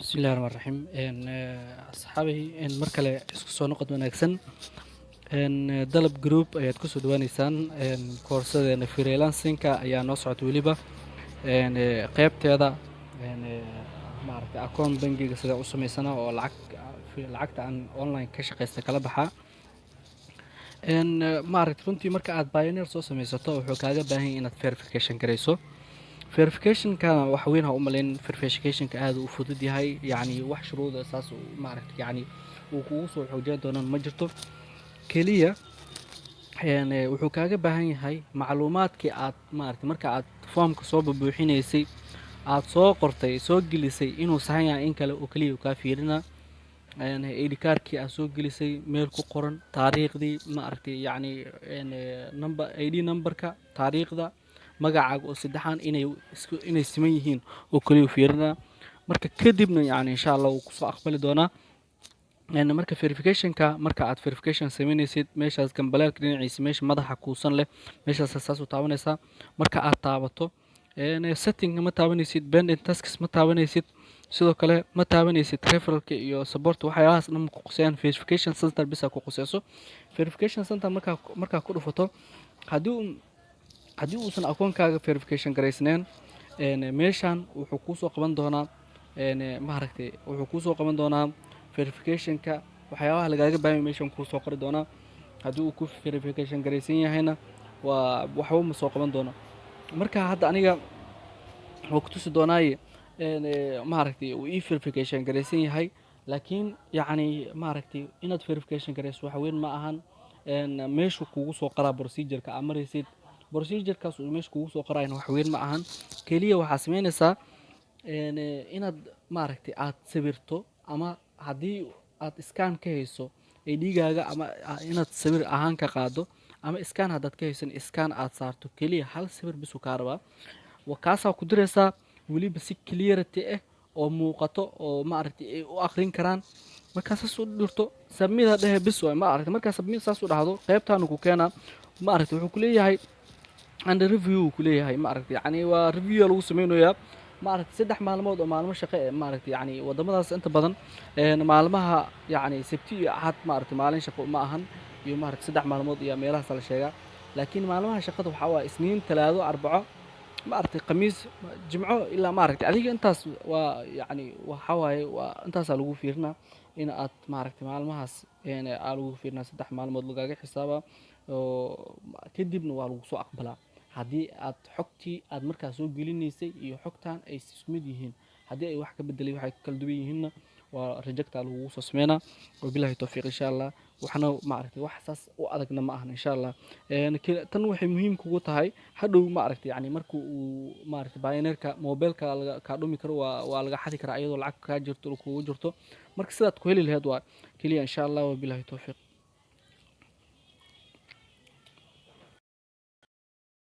بسم الله الرحمن الرحيم أصحابي مركلة isku soo noqod wanaagsan dalab group ayaad ku soo dhawaaneysaan koorsadeena freelancing-ka ayaa noo socota weliba qaybteeda maaragtay akoon bangiga sida u samaysana oo lacagta aan online ka shaqaysta kala baxa maaragtay runtii marka aad pioneer soo samaysato wuxuu kaaga baahan yahay inaad verification garayso verificationkana wax weyn ha u malayn verificationka aad u fudud yahay yacni wax shuruuda saas maaragtay yacni uu kugu soo xoojin doonaan ma jirto keliya wuxuu kaaga baahan yahay macluumaadkii aad maaragtay marka aad foomka soo buuxinaysay aad soo qortay soo gelisay inuu saxan yahay in kale oo keliya kaa fiirina ID cardkii aad soo gelisay meel ku qoran taariikhdii maaragtay yacni number ID numberka taariikhda magacaaga oo saddexan inay siman yihiin oo kaliya fiirina marka kadibna yacni insha Allah wuu kusoo aqbali doonaa marka verificationka marka aad verification samaynaysid meeshaas gambaleelka dhinaciisa meesha madaxa kuusan leh meeshaas saas u taabanaysaa marka aad taabato setting ma taabanaysid pending tasks ma taabanaysid sidoo kale ma taabanaysid referralka iyo support waxyaalahaas dhan ku qusayaan verification center bisa ku qusayso verification center marka ku dhufato haddii uusan akoonkaaga verification garaysnayn meeshan wuxuu kuusoo qaban doonaa maaragtay wuxuu kuusoo qaban doonaa verificationka waxyaabaha lagaaga baahan yahay meeshan kuusoo qori doonaa haddii uu ku verification garaysan yahayna waa waxba ma soo qaban doona marka hadda aniga wuxuu ku tusi doonaaye maaragtay uu ii verification garaysan yahay laakiin yacni maaragtay inaad verification garayso waxa weyn ma ahan meeshu kugu soo qoraa procedureka aad maraysid procedurekaas uu meesha kugu soo qorayna wax weyn ma ahan keliya waxaa samaynaysaa inaad maaragtay aad sawirto ama haddii aad iskaan ka hayso idhigaaga ama inaad sawir ahaan ka qaado ama iskaan haddaad ka haysan iskaan aad saarto keliya hal sawir bisu kaa rabaa kaasaa ku diraysaa weliba si clarity ah oo muuqato oo maaragtay ay u aqrin karaan markaa saas u dhirto sabmida dhehe bis waay maaragtay markaa sabmid saas u dhahdo qaybtaanu ku keenaa maaragtay wuxuu ku leeyahay under review ku leeyahay maaragtay yacni waa review lagu sameynayaa maaragtay 3 maalmood oo maalmo shaqo ee maaragtay yacni wadamadaas inta badan maalmaha yacni sabti iyo axad maaragtay maalin shaqo ma ahan iyo maaragtay 3 maalmood iyo meelahaas la sheegaa laakiin maalmaha shaqada waxaa waa isniin talaado arbaco maaragtay khamiis jimco ilaa maaragtay adiga intaas waa yacni waxaa waaye waa intaasaa lagu fiirinaa in aad maaragtay maalmahaas aa lagu fiirinaa 3 maalmood lagaaga xisaabaa oo kadibna waa lagu soo aqbalaa haddii aad xogtii aad markaa soo gelinaysay iyo xogtan ay isku mid yihiin haddii ay wax ka bedelay waxay kala duwan yihiinna waa rejecta lagu soo sameynaa wabillahi tawfiiq insha Allah waxna maaragtay wax saas u adagna ma ahan insha Allah tan waxay muhiim kugu tahay hadhow maaragtay yani markuu uu maaragtay pioneerka mobilka ka dhumi karo waa laga xadi karaa iyadoo lacag ka jirto kugu jirto marka sidaad ku heli lahayd waa kaliya insha Allah wabillahi tawfiiq